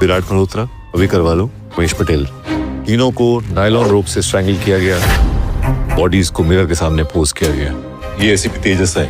विराट मल्होत्रा, अभी करवा लो महेश पटेल। तीनों को नायलॉन रोप से स्ट्रैंगल किया गया, बॉडीज को मिरर के सामने पोज किया गया। ये एसीपी तेजस है,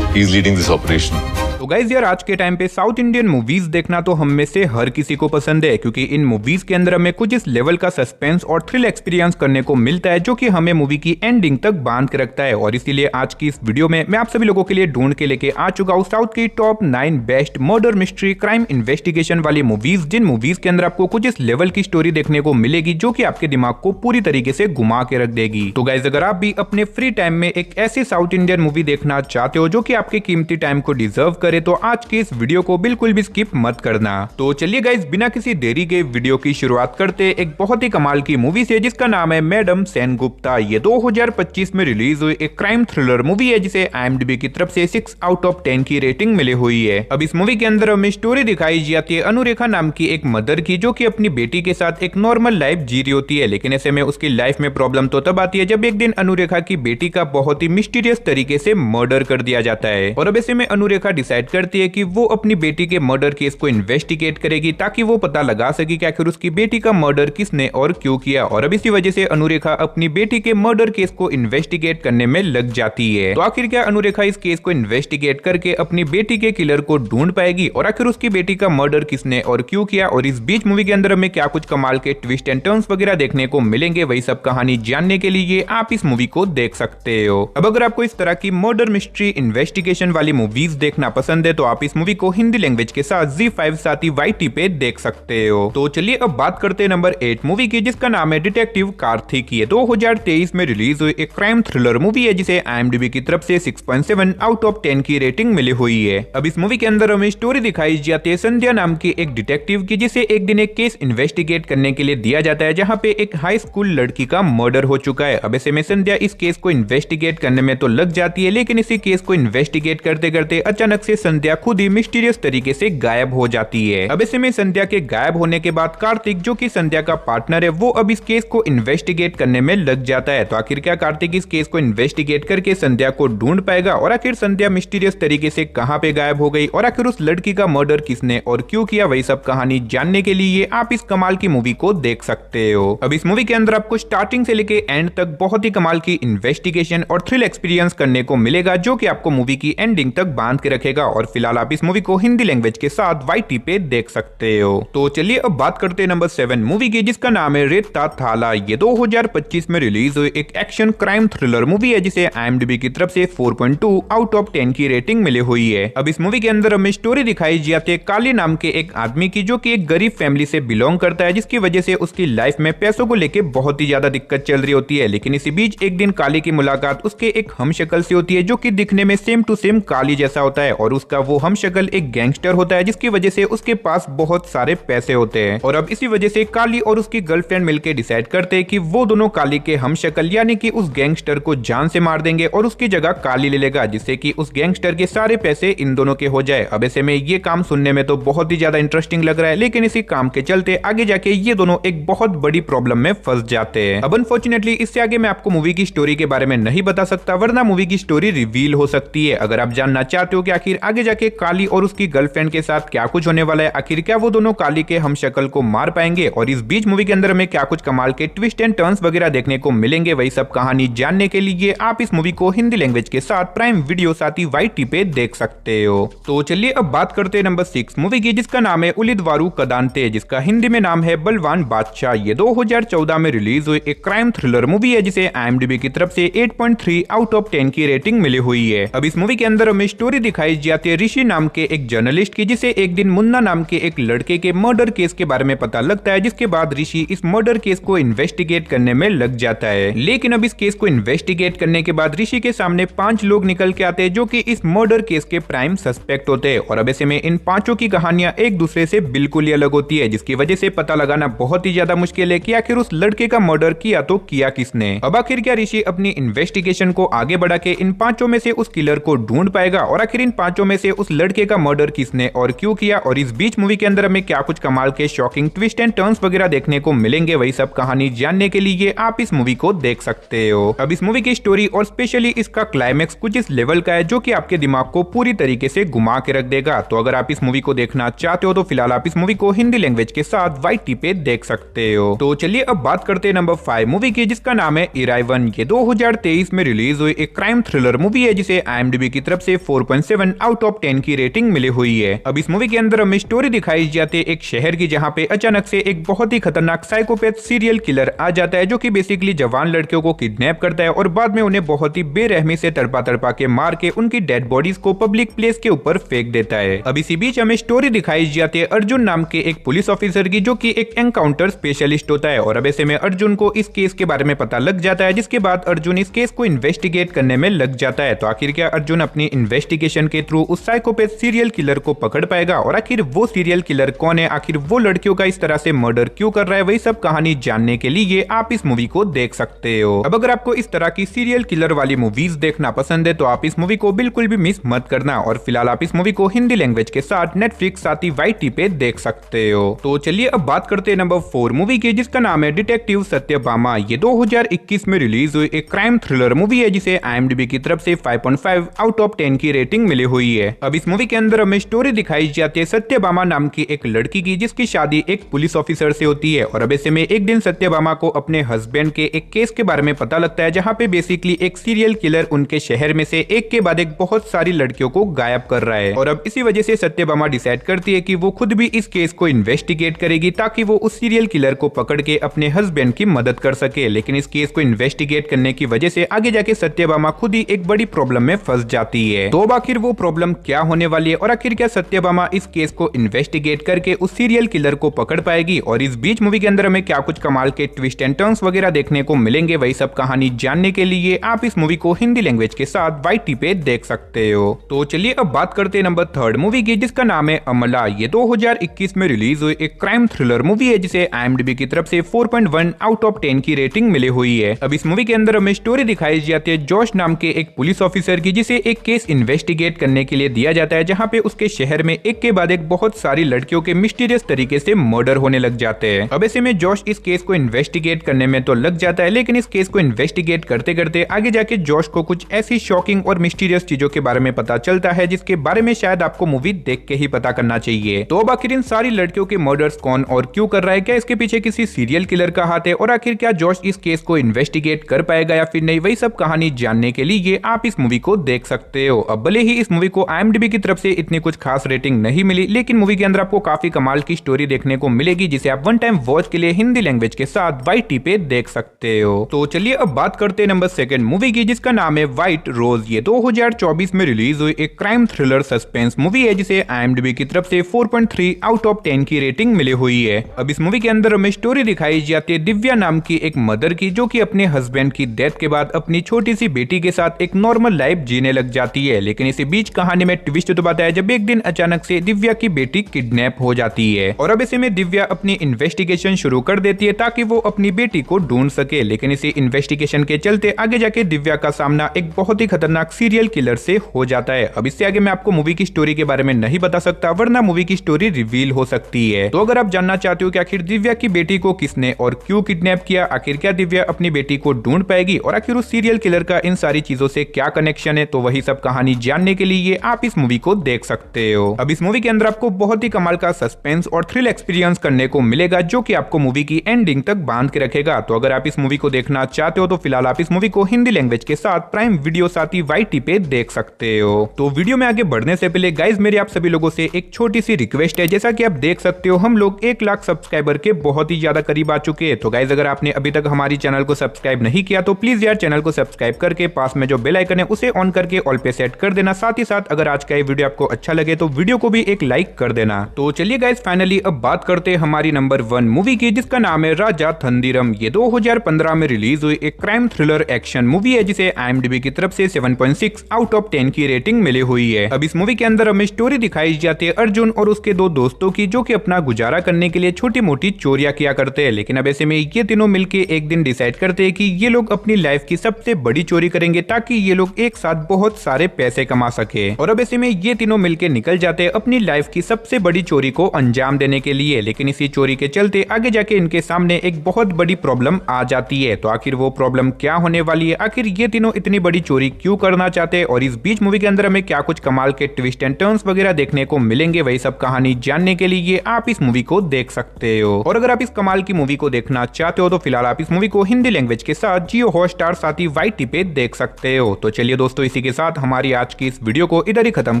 he is leading this operation. तो गाइज यार, आज के टाइम पे साउथ इंडियन मूवीज देखना तो हम में से हर किसी को पसंद है, क्योंकि इन मूवीज के अंदर हमें कुछ इस लेवल का सस्पेंस और थ्रिल एक्सपीरियंस करने को मिलता है जो कि हमें मूवी की एंडिंग तक बांध के रखता है। और इसीलिए आज की इस वीडियो में मैं आप सभी लोगों के लिए ढूंढ के लेके आ चुका हूँ साउथ की top 9 best murder mystery crime investigation वाली मूवीज, जिन मूवीज के अंदर आपको कुछ इस लेवल की स्टोरी देखने को मिलेगी जो कि आपके दिमाग को पूरी तरीके से घुमा के रख देगी। तो गाइज, अगर आप भी अपने फ्री टाइम में एक ऐसी साउथ इंडियन मूवी देखना चाहते हो जो कि आपके कीमती टाइम को डिजर्व करे, तो आज की इस वीडियो को बिल्कुल भी स्किप मत करना। तो चलिए गाइस, बिना किसी देरी के वीडियो की शुरुआत करते एक बहुत ही कमाल की मूवी से जिसका नाम है मैडम सेनगुप्ता। ये 2025 में रिलीज हुई एक क्राइम थ्रिलर मूवी है जिसे IMDb की तरफ से 6/10 की रेटिंग मिली हुई है। अब इस मूवी के अंदर हमें स्टोरी दिखाई जाती है अनुरेखा नाम की एक मदर की, जो कि अपनी बेटी के साथ एक नॉर्मल लाइफ जी रही होती है। लेकिन ऐसे में उसकी लाइफ में प्रॉब्लम तो तब आती है जब एक दिन अनुरेखा की बेटी का बहुत ही मिस्टीरियस तरीके से मर्डर कर दिया जाता है। और अब ऐसे में अनुरेखा डिसाइड करती है कि वो अपनी बेटी के मर्डर केस को इन्वेस्टिगेट करेगी ताकि वो पता लगा सके कि आखिर उसकी बेटी का मर्डर किसने और क्यों किया। और अब इसी वजह से अनुरेखा अपनी बेटी के मर्डर केस को इन्वेस्टिगेट करने में लग जाती है। तो आखिर क्या अनुरेखा इस केस को इन्वेस्टिगेट करके अपनी बेटी के किलर को ढूंढ पाएगी और आखिर उसकी बेटी का मर्डर किसने और क्यों किया। और इस बीच मूवी के अंदर हमें क्या कुछ कमाल के ट्विस्ट एंड टर्न्स वगैरह देखने को मिलेंगे, वही सब कहानी जानने के लिए आप इस मूवी को देख सकते हो। अब अगर आपको इस तरह की मर्डर मिस्ट्री इन्वेस्टिगेशन वाली मूवीज देखना पसंद है तो आप इस मूवी को हिंदी लैंग्वेज के साथ ZEE5 साथ ही YT पे देख सकते हो। तो चलिए अब बात करते हैं नंबर 8 मूवी की, जिसका नाम है डिटेक्टिव कार्तिक। ये 2023 में रिलीज हुई एक क्राइम थ्रिलर मूवी है जिसे IMDb की तरफ से 6.7/10 की रेटिंग मिली हुई है। अब इस मूवी के अंदर हमें स्टोरी दिखाई जाती है संध्या नाम की एक डिटेक्टिव की, जिसे एक दिन एक केस इन्वेस्टिगेट करने के लिए दिया जाता है जहाँ पे एक हाई स्कूल लड़की का मर्डर हो चुका है। अब ऐसे में संध्या इस केस को इन्वेस्टिगेट करने में तो लग जाती है, लेकिन इसी केस को इन्वेस्टिगेट करते करते अचानक से संध्या खुद ही मिस्टीरियस तरीके से गायब हो जाती है। अब ऐसे में संध्या के गायब होने के बाद कार्तिक, जो कि संध्या का पार्टनर है, वो अब इस केस को इन्वेस्टिगेट करने में लग जाता है। तो आखिर क्या कार्तिक इस केस को इन्वेस्टिगेट करके संध्या को ढूंढ पाएगा और आखिर संध्या मिस्टीरियस तरीके से कहां पे गायब हो गई और आखिर उस लड़की का मर्डर किसने और क्यों किया, वही सब कहानी जानने के लिए आप इस कमाल की मूवी को देख सकते हो। अब इस मूवी के अंदर आपको स्टार्टिंग से लेके एंड तक बहुत ही कमाल की इन्वेस्टिगेशन और थ्रिल एक्सपीरियंस करने को मिलेगा जो कि आपको मूवी की एंडिंग तक बांध के रखेगा। और फिलहाल आप इस मूवी को हिंदी लैंग्वेज के साथ YT पे देख सकते हो। तो चलिए अब बात करते हैं नंबर 7 मूवी की, जिसका नाम है रेता थाला। ये 2025 में रिलीज हुई एक एक्शन क्राइम थ्रिलर मूवी है जिसे IMDb की तरफ से 4.2/10 की रेटिंग मिली हुई है। अब इस मूवी के अंदर हमें स्टोरी दिखाई जाती है काली नाम के एक आदमी की, जो कि एक गरीब फैमिली से बिलोंग करता है, जिसकी वजह से उसकी लाइफ में पैसों को लेके बहुत ही ज्यादा दिक्कत चल रही होती है। लेकिन इसी बीच एक दिन काली की मुलाकात उसके एक हमशक्ल से होती है, जो कि दिखने में सेम टू सेम काली जैसा होता है और उसका वो हमशक्ल एक गैंगस्टर होता है, जिसकी वजह से उसके पास बहुत सारे पैसे होते हैं। और अब इसी वजह से काली और उसकी गर्लफ्रेंड मिलकर डिसाइड करते हैं कि वो दोनों काली के हमशक्ल यानी कि उस गैंगस्टर को जान से मार देंगे और उसकी जगह काली ले लेगा, जिससे कि उस गैंगस्टर के सारे पैसे इन दोनों के हो जाए। अब ऐसे में ये काम सुनने में तो बहुत ही ज्यादा इंटरेस्टिंग लग रहा है, लेकिन इसी काम के चलते आगे जाके ये दोनों एक बहुत बड़ी प्रॉब्लम में फंस जाते हैं। अब अनफॉर्चुनेटली इससे आगे मैं आपको मूवी की स्टोरी के बारे में नहीं बता सकता, वरना मूवी की स्टोरी रिवील हो सकती है। अगर आप जानना चाहते हो कि आखिर आगे जाके काली और उसकी गर्लफ्रेंड के साथ क्या कुछ होने वाला है, आखिर क्या वो दोनों काली के हमशक्ल को मार पाएंगे और इस बीच मूवी के अंदर हमें क्या कुछ कमाल के ट्विस्ट एंड टर्न्स वगैरह देखने को मिलेंगे, वही सब कहानी जानने के लिए आप इस मूवी को हिंदी लैंग्वेज के साथ प्राइम वीडियो साथ ही YT पे देख सकते हो। तो चलिए अब बात करते हैं नंबर 6 मूवी की, जिसका नाम है उलिदवारू कदांते, जिसका हिंदी में नाम है बलवान बादशाह। ये 2014 में रिलीज हुई एक क्राइम थ्रिलर मूवी है जिसे IMDb की तरफ से 8.3/10 की रेटिंग मिली हुई है। अब इस मूवी के अंदर हमें स्टोरी दिखाई जाती है ऋषि नाम के एक जर्नलिस्ट की, जिसे एक दिन मुन्ना नाम के एक लड़के के मर्डर केस के बारे में पता लगता है, जिसके बाद ऋषि इस मर्डर केस को इन्वेस्टिगेट करने में लग जाता है। लेकिन अब इस केस को इन्वेस्टिगेट करने के बाद ऋषि के सामने 5 लोग निकल के आते हैं जो कि इस मर्डर केस के प्राइम सस्पेक्ट होते हैं। और अब ऐसे में इन पांचों की कहानियां एक दूसरे से बिल्कुल ही अलग होती है, जिसकी वजह से पता लगाना बहुत ही ज्यादा मुश्किल है कि आखिर उस लड़के का मर्डर किया तो किया किसने। अब आखिर क्या ऋषि अपनी इन्वेस्टिगेशन को आगे बढ़ा के इन पांचों में से उस किलर को ढूंढ पाएगा और आखिर इन पांचों में से उस लड़के का मर्डर किसने और क्यों किया, और इस बीच मूवी के अंदर हमें क्या कुछ कमाल के शॉकिंग ट्विस्ट एंड टर्न्स वगैरह देखने को मिलेंगे, वही सब कहानी जानने के लिए आप इस मूवी को देख सकते हो। अब इस मूवी की स्टोरी और स्पेशली इसका क्लाइमेक्स कुछ इस लेवल का है जो कि आपके दिमाग को पूरी तरीके से घुमा के रख देगा। तो अगर आप इस मूवी को देखना चाहते हो तो फिलहाल आप इस मूवी को हिंदी लैंग्वेज के साथ YT पे देख सकते हो। तो चलिए अब बात करते हैं नंबर 5 मूवी की, जिसका नाम है इराइवन। ये 2023 में रिलीज हुई एक क्राइम थ्रिलर मूवी है जिसे IMDb की तरफ से 4.7 आउट ऑफ 10 की रेटिंग मिली हुई है। अब इस मूवी के अंदर हमें स्टोरी दिखाई जाती है एक शहर की, जहाँ पे अचानक से एक बहुत ही खतरनाक साइकोपैथ सीरियल किलर आ जाता है जो कि बेसिकली जवान लड़कियों को किडनैप करता है और बाद में उन्हें बहुत ही बेरहमी से तड़पा के मार के उनकी डेड बॉडीज को पब्लिक प्लेस के ऊपर फेंक देता है। अब इसी बीच हमें स्टोरी दिखाई जाती है अर्जुन नाम के एक पुलिस ऑफिसर की, जो कि एक एनकाउंटर स्पेशलिस्ट होता है। और अब ऐसे में अर्जुन को इस केस के बारे में पता लग जाता है, जिसके बाद अर्जुन इस केस को इन्वेस्टिगेट करने में लग जाता है। तो आखिर क्या अर्जुन अपनी इन्वेस्टिगेशन के थ्रू उस साइकोपैथ सीरियल किलर को पकड़ पाएगा, और आखिर वो सीरियल किलर कौन है, आखिर वो लड़कियों का इस तरह से मर्डर क्यों कर रहा है, वही सब कहानी जानने के लिए आप इस मूवी को देख सकते हो। अब अगर आपको इस तरह की सीरियल किलर वाली मूवीज देखना पसंद है तो आप इस मूवी को बिल्कुल भी मिस मत करना। और फिलहाल आप इस मूवी को हिंदी लैंग्वेज के साथ नेटफ्लिक्स साथ ही YT पे देख सकते हो। तो चलिए अब बात करते हैं नंबर 4 मूवी की, जिसका नाम है डिटेक्टिव सत्यभामा। ये 2021 में रिलीज हुई एक क्राइम थ्रिलर मूवी है जिसे IMDb की तरफ से 5.5 आउट ऑफ 10 की रेटिंग मिली हुई है। अब इस मूवी के अंदर हमें स्टोरी दिखाई जाती है सत्यभामा नाम की एक लड़की की, जिसकी शादी एक पुलिस ऑफिसर से होती है। और अब ऐसे में एक दिन सत्यभामा को अपने हस्बैंड के एक केस के बारे में पता लगता है, जहाँ पे बेसिकली एक सीरियल किलर उनके शहर में से एक के बाद एक बहुत सारी लड़कियों को गायब कर रहा है। और अब इसी वजह से सत्यभामा डिसाइड करती है कि वो खुद भी इस केस को इन्वेस्टिगेट करेगी ताकि वो उस सीरियल किलर को पकड़ के अपने हस्बैंड की मदद कर सके। लेकिन इस केस को इन्वेस्टिगेट करने की वजह से आगे जाके सत्यभामा खुद ही एक बड़ी प्रॉब्लम में फंस जाती है। तो अब आखिर वो प्रॉब्लम क्या होने वाली है, और आखिर क्या सत्यभामा इस केस को इन्वेस्टिगेट करके उस सीरियल किलर को पकड़ पाएगी, और इस बीच मूवी के अंदर हमें क्या कुछ कमाल के ट्विस्ट एंड टर्न्स वगैरह देखने को मिलेंगे, वही सब कहानी जानने के लिए आप इस मूवी को हिंदी लैंग्वेज के साथ YT पे देख सकते हो। तो चलिए अब बात करते हैं नंबर 3 मूवी की, जिसका नाम है अमला। ये 2021 में रिलीज हुई एक क्राइम थ्रिलर मूवी है जिसे IMDb की तरफ से 4.1 आउट ऑफ 10 की रेटिंग मिली हुई है। अब इस मूवी के अंदर हमें स्टोरी दिखाई जाती है जोश नाम के एक पुलिस ऑफिसर की, जिसे एक केस इन्वेस्टिगेट करने के लिए दिया जाता है, जहाँ पे उसके शहर में एक के बाद एक बहुत सारी लड़कियों के मिस्टीरियस तरीके से मर्डर होने लग जाते हैं। अब ऐसे में जोश इस केस को इन्वेस्टिगेट करने में तो लग जाता है, लेकिन इस केस को इन्वेस्टिगेट करते करते आगे जाके जोश को कुछ ऐसी शॉकिंग और मिस्टीरियस चीजों के बारे में पता चलता है, जिसके बारे में शायद आपको मूवी देख के ही पता करना चाहिए। तो अब आखिर इन सारी लड़कियों के मर्डर्स कौन और क्यों कर रहा है, क्या इसके पीछे किसी सीरियल किलर का हाथ है, और आखिर क्या जोश इस केस को इन्वेस्टिगेट कर पाएगा या फिर नहीं, वही सब कहानी जानने के लिए आप इस मूवी को देख सकते हो। अब भले ही इस मूवी को IMDb की तरफ से इतनी कुछ खास रेटिंग नहीं मिली, लेकिन मूवी के अंदर आपको काफी कमाल की स्टोरी देखने को मिलेगी, जिसे आप वन टाइम वॉच के लिए हिंदी लैंग्वेज के साथ YT पे देख सकते हो। तो चलिए अब बात करते हैं नंबर 2 मूवी की, जिसका नाम है व्हाइट रोज। ये 2024 में रिलीज हुई एक क्राइम थ्रिलर सस्पेंस मूवी है जिसे IMDb की तरफ से 4.3 आउट ऑफ 10 की रेटिंग मिली हुई है। अब इस मूवी के अंदर हमें स्टोरी दिखाई जाती है दिव्या नाम की एक मदर की, जो कि अपने हस्बैंड की डेथ के बाद अपनी छोटी सी बेटी के साथ एक नॉर्मल लाइफ जीने लग जाती है। लेकिन इसी बीच कहानी में ट्विस्ट तो बताया जब एक दिन अचानक से दिव्या की बेटी किडनैप हो जाती है। और अब ऐसे में दिव्या अपनी इन्वेस्टिगेशन शुरू कर देती है ताकि वो अपनी बेटी को ढूंढ सके। लेकिन इसी इन्वेस्टिगेशन के चलते आगे जाके दिव्या का सामना एक बहुत ही खतरनाक सीरियल किलर से हो जाता है। अब इससे आगे मैं आपको मूवी की स्टोरी के बारे में नहीं बता सकता, वरना मूवी की स्टोरी रिवील हो सकती है। तो अगर आप जानना चाहते हो कि आखिर दिव्या की बेटी को किसने और क्यों किडनैप किया, आखिर क्या दिव्या अपनी बेटी को ढूंढ पाएगी, और आखिर उस सीरियल किलर का इन सारी चीजों से क्या कनेक्शन है, तो वही सब कहानी जानने के लिए आप इस मूवी को देख सकते हो। अब इस मूवी के अंदर आपको बहुत ही कमाल का सस्पेंस और थ्रिल एक्सपीरियंस करने को मिलेगा, जो कि आपको मूवी की एंडिंग तक बांध के रखेगा। तो अगर आप इस मूवी को देखना चाहते हो तो फिलहाल आप इस मूवी को हिंदी लैंग्वेज के साथ प्राइम वीडियो साथ ही YT पे देख सकते हो। तो वीडियो में आगे बढ़ने से पहले गाइज मेरी आप सभी लोगों से एक छोटी सी रिक्वेस्ट है। जैसा कि आप देख सकते हो हम लोग 1 लाख सब्सक्राइबर के बहुत ही ज्यादा करीब आ चुके हैं। तो गाइज अगर आपने अभी तक हमारी चैनल को सब्सक्राइब नहीं किया तो प्लीज यार चैनल को सब्सक्राइब करके पास में जो बेल आइकन है उसे ऑन करके ऑल पे सेट कर देना। साथ ही साथ अगर आज का ये वीडियो आपको अच्छा लगे तो वीडियो को भी एक लाइक कर देना। तो चलिए गाइज फाइनली अब बात करते हैं हमारी नंबर 1 मूवी की, जिसका नाम है राजा थंदीरम। ये 2015 में रिलीज हुई एक क्राइम थ्रिलर एक्शन मूवी है जिसे IMDb की तरफ से 7.6 आउट ऑफ 10 की रेटिंग मिली हुई है। अब इस मूवी के अंदर हमें स्टोरी दिखाई जाती है अर्जुन और उसके 2 दोस्तों की, जो कि अपना गुजारा करने के लिए छोटी मोटी चोरियां किया करते हैं। लेकिन अब ऐसे में ये तीनों मिलके एक दिन डिसाइड करते हैं कि ये लोग अपनी लाइफ की सबसे बड़ी चोरी करेंगे ताकि ये लोग एक साथ बहुत सारे पैसे कमा सके। और अब ऐसे में ये तीनों मिलकर निकल जाते हैं अपनी लाइफ की सबसे बड़ी चोरी को अंजाम देने के लिए। लेकिन इसी चोरी के चलते आगे जाके इनके सामने एक बहुत बड़ी प्रॉब्लम आ जाती है। तो आखिर वो प्रॉब्लम क्या होने वाली है, आखिर ये तीनों इतनी बड़ी चोरी क्यों करना चाहते हैं, और इस बीच मूवी के अंदर हमें क्या कुछ कमाल के ट्विस्ट एंड टर्न्स वगैरह देखने को मिलेंगे, वही सब कहानी जानने के लिए आप इस मूवी को देख सकते हो। और अगर आप इस कमाल की मूवी को देखना चाहते हो तो फिलहाल आप इस मूवी को हिंदी लैंग्वेज के साथ जियो हॉटस्टार साथ ही YT पे देख सकते हो। तो चलिए दोस्तों, इसी के साथ हमारी आज की इस वीडियो को इधर ही खत्म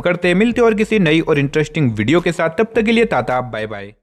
करते, मिलते और किसी नई और इंटरेस्टिंग वीडियो के साथ। तब तक के लिए टाटा बाय बाय।